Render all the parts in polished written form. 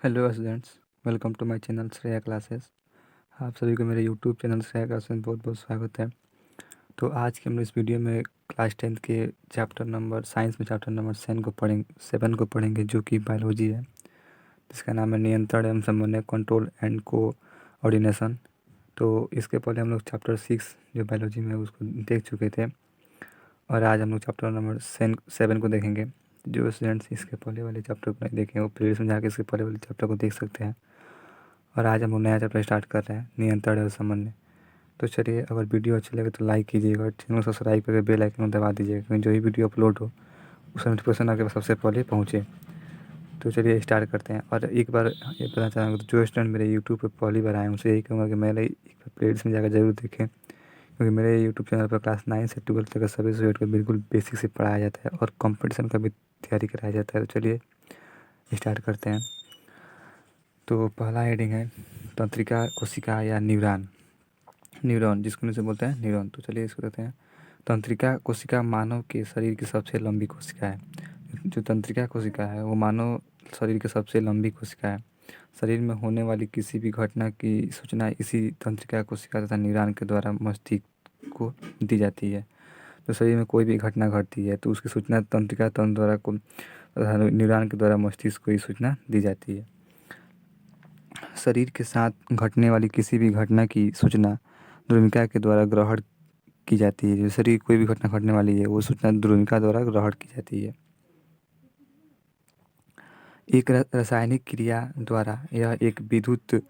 Hello students, welcome to my channel Shreya classes. आप सभी को मेरे यूट्यूब चैनल श्रेया क्लासेस में बहुत बहुत स्वागत है। तो आज के हम इस वीडियो में क्लास 10th के चैप्टर नंबर साइंस में चैप्टर नंबर 7 को पढ़ेंगे जो कि बायोलॉजी है, जिसका नाम है नियंत्रण एवं समन्वय, कंट्रोल एंड कोऑर्डिनेशन। तो इसके पहले हम लोग चैप्टर 6 जो बायोलॉजी में है उसको देख चुके थे और आज हम लोग चैप्टर नंबर 7 को देखेंगे। जो स्टूडेंट्स इसके पहले वाले चैप्टर को नहीं देखें वो प्लेलिस्ट में जाकर इसके पहले वाले चैप्टर को देख सकते हैं। और आज हम लोग नया चैप्टर स्टार्ट कर रहे हैं, नियंत्रण और समन्वय। तो चलिए, अगर वीडियो अच्छी लगे तो लाइक कीजिएगा और चैनल को सब्सक्राइब करके बेल आइकन दबा दीजिएगा, क्योंकि जो भी वीडियो अपलोड हो उसका नोटिफिकेशन आपके पास सबसे पहले पहुँचे। तो चलिए स्टार्ट करते हैं। और एक बार ये बताना चाहूँगा, तो जो स्टूडेंट मेरे यूट्यूब पर पहली बार आए हैं उनसे यही कहूँगा कि मेरे एक बार प्लेलिस्ट में जाकर जरूर देखें, क्योंकि मेरे यूट्यूब चैनल पर क्लास 9 से 12 तक का सभी सब्जेक्ट को बिल्कुल बेसिक से पढ़ाया जाता है और कंपटीशन का भी तैयारी कराया जाता है। तो चलिए स्टार्ट करते हैं। तो पहला हेडिंग है तंत्रिका कोशिका या न्यूरॉन जिसको इसे बोलते हैं न्यूरॉन। तो चलिए इसको देखते हैं। तंत्रिका कोशिका मानव के शरीर की सबसे लंबी कोशिका है। जो तंत्रिका कोशिका है वो मानव शरीर की सबसे लंबी कोशिका है। शरीर में होने वाली किसी भी घटना की सूचना इसी तंत्रिका कोशिका तथा न्यूरॉन के द्वारा मस्तिष्क को दी जाती है। तो शरीर में कोई भी घटना घटती है तो उसकी सूचना तंत्रिका तंत्र द्वारा को तथा न्यूरॉन के द्वारा मस्तिष्क को ही सूचना दी जाती है। शरीर के साथ घटने वाली किसी भी घटना की सूचना ध्रुविका के द्वारा ग्रहण की जाती है। जो शरीर कोई भी घटना घटने वाली है वो सूचना ध्रुविका द्वारा ग्रहण की जाती है। एक रासायनिक क्रिया द्वारा यह एक विद्युत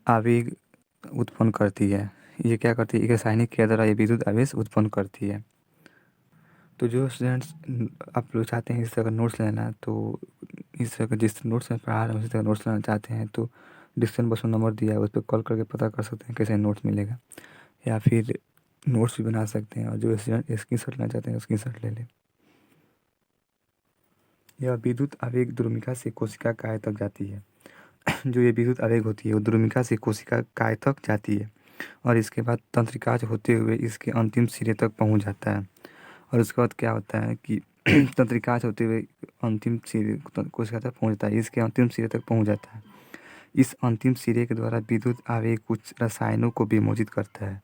आवेग उत्पन्न करती है। ये क्या करती है? एक रासायनिक क्रिया द्वारा ये विद्युत आवेश उत्पन्न करती है। तो जो स्टूडेंट्स आप लोग चाहते हैं इस तरह का नोट्स लेना, तो इस तरह का जिस नोट्स में पढ़ा रहा हूँ उसी तरह नोट्स लेना चाहते हैं तो डिस्क्रिप्शन बॉक्स में नंबर दिया है, उस पर कॉल करके पता कर सकते हैं कैसे नोट्स मिलेगा, या फिर नोट्स भी बना सकते हैं। और जो स्टूडेंट स्क्रीनशॉट लेना चाहते हैं स्क्रीनशॉट ले लें। यह विद्युत आवेग द्रुमिका से कोशिका काय तक जाती है। जो ये विद्युत आवेग होती है वो द्रुमिका से कोशिका काय तक जाती है और इसके बाद तंत्रिकाज होते हुए इसके अंतिम सिरे तक पहुँच जाता है। और उसके बाद क्या होता है कि तंत्रिकाज होते हुए अंतिम सिरे कोशिका तक पहुँचता है, इसके अंतिम सिरे तक पहुँच जाता है। इस अंतिम सिरे के द्वारा विद्युत आवेग कुछ रसायनों को विमोचित करता है।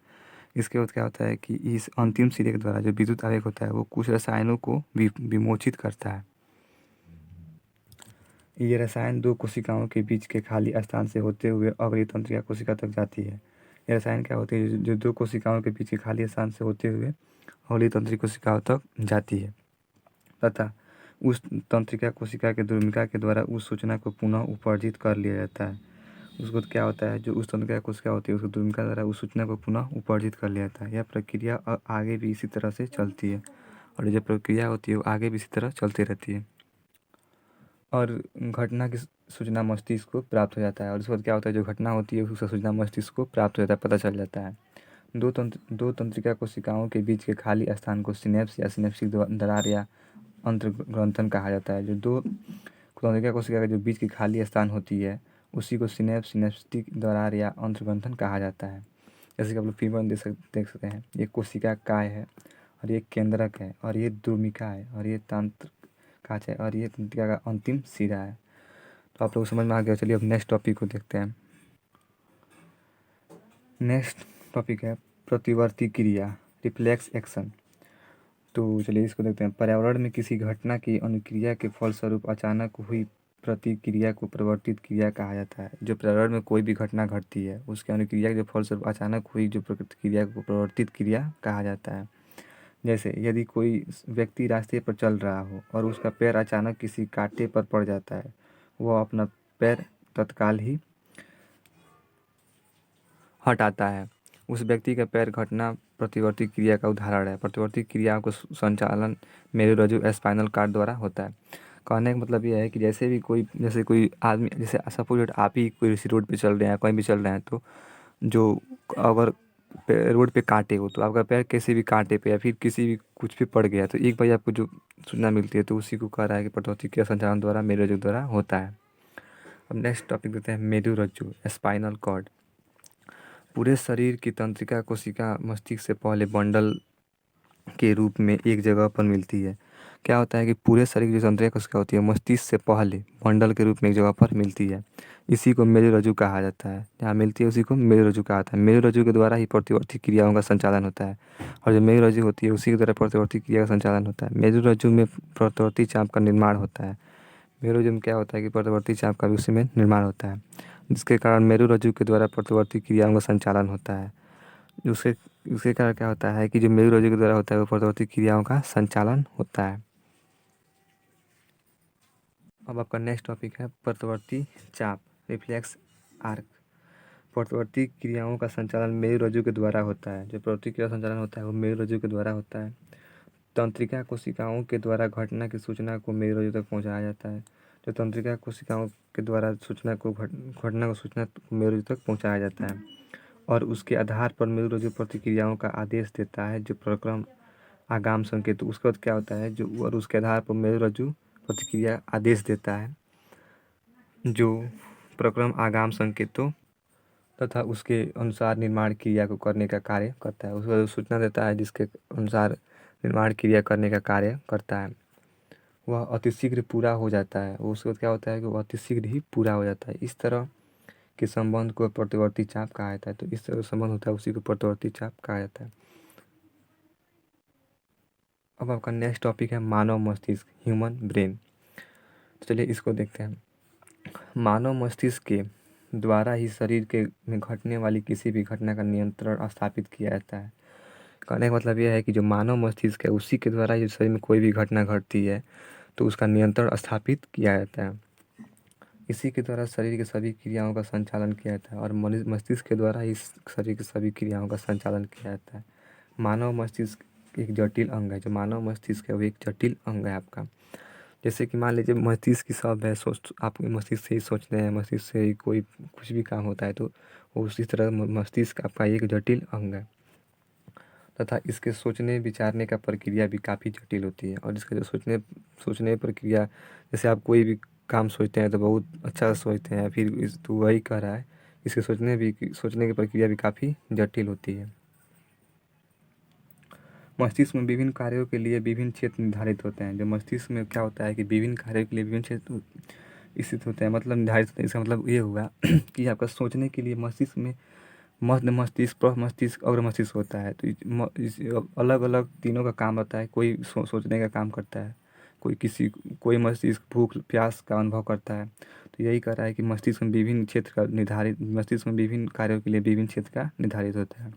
इसके बाद क्या होता है कि इस अंतिम सिरे के द्वारा जो विद्युत आवेग होता है वो कुछ रसायनों को विमोचित करता है। ये रसायन दो कोशिकाओं के बीच के खाली स्थान से होते हुए अगली तंत्रिका कोशिका तक जाती है। ये रसायन क्या होती है? जो दो कोशिकाओं के बीच के खाली स्थान से होते हुए अगली तंत्रिका कोशिकाओं तक जाती है तथा उस तंत्रिका कोशिका के द्रुमिका के द्वारा उस सूचना को पुनः उपार्जित कर लिया जाता है। उसको क्या होता है? जो उस तंत्रिका कोशिका होती है उसको द्रुमिका द्वारा उस सूचना को पुनः उपार्जित कर लिया जाता है। यह प्रक्रिया आगे भी इसी तरह से चलती है और जो प्रक्रिया होती है वो आगे भी इसी तरह चलती रहती है और घटना की सूचना मस्तिष्क को प्राप्त हो जाता है। और उसके बाद क्या होता है? जो घटना होती है उसका सूचना मस्तिष्क को प्राप्त हो जाता है, पता चल जाता है। दो तंत्रिका कोशिकाओं के बीच के खाली स्थान को सिनेप्स या सिनेप्टिक दरार या अंतर्ग्रंथन कहा जाता है। जो दो तंत्रिका कोशिका के जो बीच की खाली स्थान होती है उसी को सिनेप्स, सिनेप्टिक दरार या अंतर्ग्रंथन कहा जाता है। जैसे कि आप लोग फिगर में देख सकते हैं, ये कोशिका काय है और ये केंद्रक है और ये द्रुमिका है और ये तंत्र काच है और ये तंत्रिका का अंतिम सिरा है। तो आप लोग समझ में आ गया। चलिए अब नेक्स्ट टॉपिक को देखते हैं। नेक्स्ट टॉपिक है प्रतिवर्ती क्रिया, रिफ्लेक्स एक्शन। तो चलिए इसको देखते हैं। पर्यावरण में किसी घटना की अनुक्रिया के फलस्वरूप अचानक हुई प्रतिक्रिया को प्रवर्तित क्रिया कहा जाता है। जो पर्यावरण में कोई भी घटना घटती है उसके अनुक्रिया के जो फलस्वरूप अचानक हुई जो प्रतिक्रिया को प्रवर्तित क्रिया कहा जाता है। जैसे यदि कोई व्यक्ति रास्ते पर चल रहा हो और उसका पैर अचानक किसी कांटे पर पड़ जाता है, वह अपना पैर तत्काल ही हटाता है। उस व्यक्ति का पैर घटना प्रतिवर्ती क्रिया का उदाहरण है। प्रतिवर्ती क्रिया को संचालन मेरुरज्जु स्पाइनल कॉर्ड द्वारा होता है। कहने का मतलब यह है कि जैसे कोई आदमी, जैसे सपोज आप ही कोई रोड पे चल रहे हैं, कहीं भी चल रहे हैं, तो जो अगर रोड पे कांटे हो तो आपका पैर किसी भी कांटे पे या फिर किसी भी कुछ पे पड़ गया तो एक बार आपको जो सूचना मिलती है तो उसी को कह रहा है कि प्रतिवर्ती क्रिया संचालन द्वारा मेरुरज्जु द्वारा होता है। अब नेक्स्ट टॉपिक देते हैं मेरुरज्जु, स्पाइनल कॉर्ड। पूरे शरीर की तंत्रिका कोशिका मस्तिष्क से पहले बंडल के रूप में एक जगह पर मिलती है। क्या होता है कि पूरे शरीर की जो तंत्रिका कोशिका होती है मस्तिष्क से पहले बंडल के रूप में एक जगह पर मिलती है। इसी को मेरुरज्जु कहा जाता है। जहाँ मिलती है उसी को मेरुरज्जु कहा जाता है। मेरुरज्जु के द्वारा ही प्रतिवर्ती क्रियाओं का संचालन होता है। और जो मेरुरज्जु होती है उसी के द्वारा प्रतिवर्ती क्रिया का संचालन होता है। मेरुरज्जु में प्रतिवर्ती चाप का निर्माण होता है। मेरुरज्जु में क्या होता है कि प्रतिवर्ती चाप का भी उसी में निर्माण होता है, जिसके कारण मेरुरज्जु के द्वारा प्रतिवर्ती क्रियाओं का संचालन होता है। उसके उसके कारण क्या होता है कि जो मेरुरज्जु के द्वारा होता है वो प्रतिवर्ती क्रियाओं का संचालन होता है। अब आपका नेक्स्ट टॉपिक है प्रतिवर्ती चाप, रिफ्लेक्स आर्क। प्रतिवर्ती क्रियाओं का संचालन मेरुरज्जु के द्वारा होता है। जो प्रतिवर्ती क्रिया संचालन होता है वो मेरुरज्जु के द्वारा होता है। तंत्रिका कोशिकाओं के द्वारा घटना की सूचना को मेरुरज्जु तक पहुंचाया जाता है। जो तंत्रिका कोशिकाओं के द्वारा घटना को सूचना को मेरुरज्जु तक पहुंचाया जाता है और उसके आधार पर मेरुरज्जु प्रतिक्रियाओं का आदेश देता है। जो प्रक्रम आगाम संकेत, उसके बाद क्या होता है जो और उसके आधार पर मेरुरज्जु प्रतिक्रिया आदेश देता है जो प्रक्रम आगाम संकेतों तथा उसके अनुसार निर्माण क्रिया को करने का कार्य करता है। उसको सूचना देता है जिसके अनुसार निर्माण क्रिया करने का कार्य करता है। वह अतिशीघ्र पूरा हो जाता है। उसके बाद क्या होता है कि वह अतिशीघ्र ही पूरा हो जाता है। इस तरह के संबंध को प्रतिवर्ती चाप कहा जाता है। तो इस तरह संबंध होता है उसी को प्रतिवर्ती चाप कहा जाता है। अब आपका नेक्स्ट टॉपिक है मानव मस्तिष्क, ह्यूमन ब्रेन। तो चलिए इसको देखते हैं। मानव मस्तिष्क के द्वारा ही शरीर के में घटने वाली किसी भी घटना का नियंत्रण स्थापित किया जाता है। कहने का मतलब यह है कि जो मानव मस्तिष्क है उसी के द्वारा ही शरीर में कोई भी घटना घटती है तो उसका नियंत्रण स्थापित किया जाता है। इसी के द्वारा शरीर की सभी क्रियाओं का संचालन किया जाता है और मस्तिष्क के द्वारा ही शरीर की सभी क्रियाओं का संचालन किया जाता है। मानव मस्तिष्क एक जटिल अंग है। जो मानव मस्तिष्क है वो एक जटिल अंग है आपका। जैसे कि मान लीजिए मस्तिष्क की सब है, सोच आप मस्तिष्क से ही सोचते हैं, मस्तिष्क से ही कोई कुछ भी काम होता है तो वो उसी तरह मस्तिष्क आपका एक जटिल अंग है तथा इसके सोचने विचारने का प्रक्रिया भी काफ़ी जटिल होती है। और इसका जो सोचने प्रक्रिया, जैसे आप कोई भी काम सोचते हैं तो बहुत अच्छा से सोचते हैं, फिर तो वही कह रहा है इसके सोचने की प्रक्रिया भी काफ़ी जटिल होती है। मस्तिष्क में विभिन्न कार्यों के लिए विभिन्न क्षेत्र निर्धारित होते हैं। जो मस्तिष्क में क्या होता है कि विभिन्न कार्यों के लिए विभिन्न क्षेत्र स्थित होते हैं, मतलब निर्धारित होते हैं। इसका मतलब ये हुआ कि आपका सोचने के लिए मस्तिष्क में मध्य मस्तिष्क, प्रमुख मस्तिष्क, अग्र मस्तिष्क होता है। तो इस अलग अलग तीनों का काम होता है। कोई सोचने का काम करता है, कोई मस्तिष्क भूख प्यास का अनुभव करता है। तो यही कह रहा है कि मस्तिष्क में विभिन्न क्षेत्र का निर्धारित, मस्तिष्क में विभिन्न कार्यों के लिए विभिन्न क्षेत्र का निर्धारित होता है।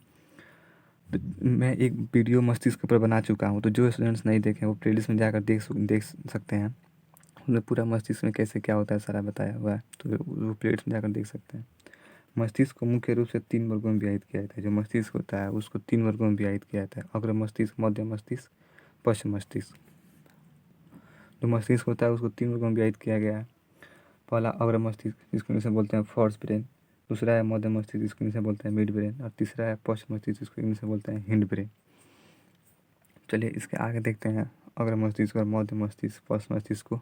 तो मैं एक वीडियो मस्तिष्क पर बना चुका हूँ, तो जो स्टूडेंट्स नहीं देखें वो प्लेलिस्ट में जाकर देख सकते हैं। उसमें पूरा मस्तिष्क में कैसे क्या होता है सारा बताया हुआ है, तो वो प्लेलिस्ट में जाकर देख सकते हैं। मस्तिष्क को मुख्य रूप से 3 वर्गों में विभाजित किया जाता है। जो मस्तिष्क होता है उसको 3 वर्गों में विभाजित किया जाता है: अग्र मस्तिष्क, मध्य मस्तिष्क, पश्च मस्तिष्क। जो मस्तिष्क होता है उसको 3 वर्गों में विभाजित किया गया है। पहला अग्र मस्तिष्क, जिसको इंग्लिश में बोलते हैं फर्स्ट ब्रेन। दूसरा है मध्य मस्तिष्क, जिसको इंग्लिश में बोलते हैं मिड ब्रेन। और तीसरा है पश्च मस्तिष्क, जिसको इंग्लिश में बोलते हैं हिंड ब्रेन। चलिए इसके आगे देखते हैं अग्र मस्तिष्क और मध्य मस्तिष्क, पश्च मस्तिष्क को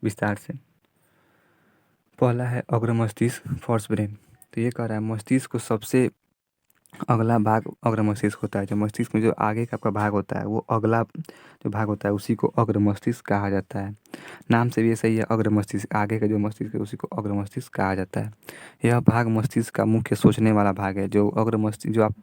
विस्तार से। पहला है अग्र मस्तिष्क, फर्स्ट ब्रेन। तो ये कह रहा है मस्तिष्क को सबसे अगला भाग अग्र मस्तिष्क होता है। जो मस्तिष्क में जो आगे का आपका भाग होता है वो अगला जो भाग होता है उसी को अग्र मस्तिष्क कहा जाता है। नाम से भी ये सही है, अग्र मस्तिष्क, आगे का जो मस्तिष्क है उसी को अग्र मस्तिष्क कहा जाता है। यह भाग मस्तिष्क का मुख्य सोचने वाला भाग है। जो अग्र मस्तिष्क, जो आप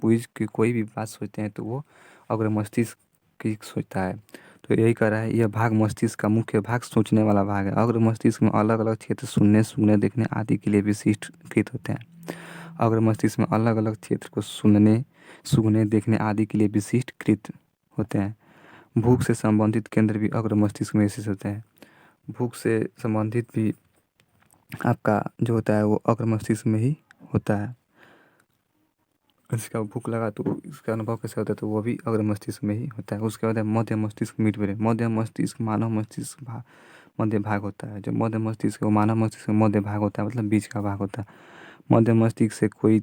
कोई भी बात सोचते हैं तो वो अग्र मस्तिष्क की सोचता है। तो यही कह रहा है यह भाग मस्तिष्क का मुख्य भाग सोचने वाला भाग है। अग्र मस्तिष्क में अलग अलग क्षेत्र सुनने, सूंघने, देखने आदि के लिए विशिष्टकृत होते हैं। अग्र मस्तिष्क में अलग अलग क्षेत्र को सुनने, सूंघने, देखने आदि के लिए विशिष्टकृत होते हैं। भूख से संबंधित केंद्र भी अग्र मस्तिष्क में स्थित होते हैं। भूख से संबंधित भी आपका जो होता है वो अग्र मस्तिष्क में ही होता है। जिसका भूख लगा तो इसका अनुभव कैसे होता है तो वो भी अग्र मस्तिष्क में ही होता है। उसके बाद है मध्य मस्तिष्क, मिड ब्रेन। मध्य मस्तिष्क मानव मस्तिष्क मध्य भाग होता है। जो मध्य मस्तिष्क वो मानव मस्तिष्क में मध्य भाग होता है, मतलब बीच का भाग होता है। मध्य मस्तिष्क से कोई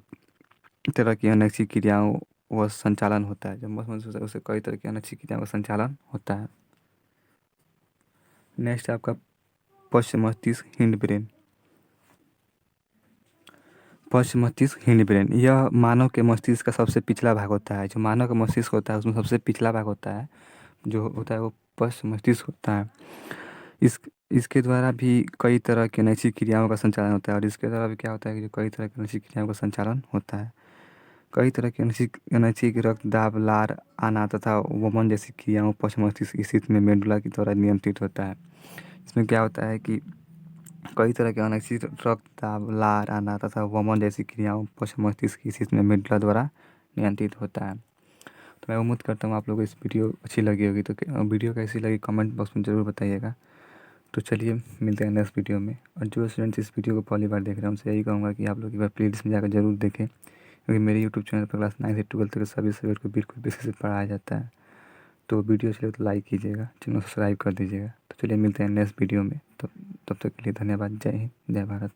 तरह की अनैच्छिक क्रियाओं व संचालन होता है। जब मध्य मस्तिष्क होता है उससे कई तरह की अनैच्छिक क्रियाओं का संचालन होता है। नेक्स्ट आपका पश्च मस्तिष्क, हिंड ब्रेन। पश्च मस्तिष्क, हिंड ब्रेन, यह मानव के मस्तिष्क का सबसे पिछला भाग होता है। जो मानव का मस्तिष्क होता है उसमें सबसे पिछला भाग होता है, जो होता है वो पश्च मस्तिष्क होता है। इस इसके द्वारा भी कई तरह की अनैच्छिक क्रियाओं का संचालन होता है, और इसके द्वारा भी क्या होता है कि कई तरह की अनैच्छिक क्रियाओं का संचालन होता है। कई तरह की अनैच्छिक अनैच्छिक रक्तदाब, लार आना तथा वमन जैसी क्रियाओं पश्च मस्तिष्क स्थिति में मेडुला के द्वारा नियंत्रित होता है। इसमें क्या होता है कि कई तरह के अनैच्छिक रक्तदाब, लार आना तथा वमन जैसी क्रियाओं पश्च मस्तिष्क की स्थिति में मेडुला द्वारा नियंत्रित होता है। तो मैं उम्मीद करता हूँ आप लोगों को इस वीडियो अच्छी लगी होगी। तो वीडियो कैसी लगी कमेंट बॉक्स में ज़रूर बताइएगा। तो चलिए मिलते हैं नेक्स्ट वीडियो में। और जो स्टूडेंट्स इस वीडियो को पहली बार देख रहे हैं उनसे यही कहूँगा कि आप लोग एक बार प्लेलिस्ट में जाकर जरूर देखें, क्योंकि मेरे यूट्यूब चैनल पर क्लास 9 से 12 तक सभी सब्जेक्ट को बिल्कुल बेसिक से पढ़ाया जाता है। तो वीडियो चले तो लाइक कीजिएगा, चैनल सब्सक्राइब कर दीजिएगा। तो चलिए मिलते हैं नेक्स्ट वीडियो में। तो तब तक के लिए धन्यवाद। जय हिंद, जय भारत।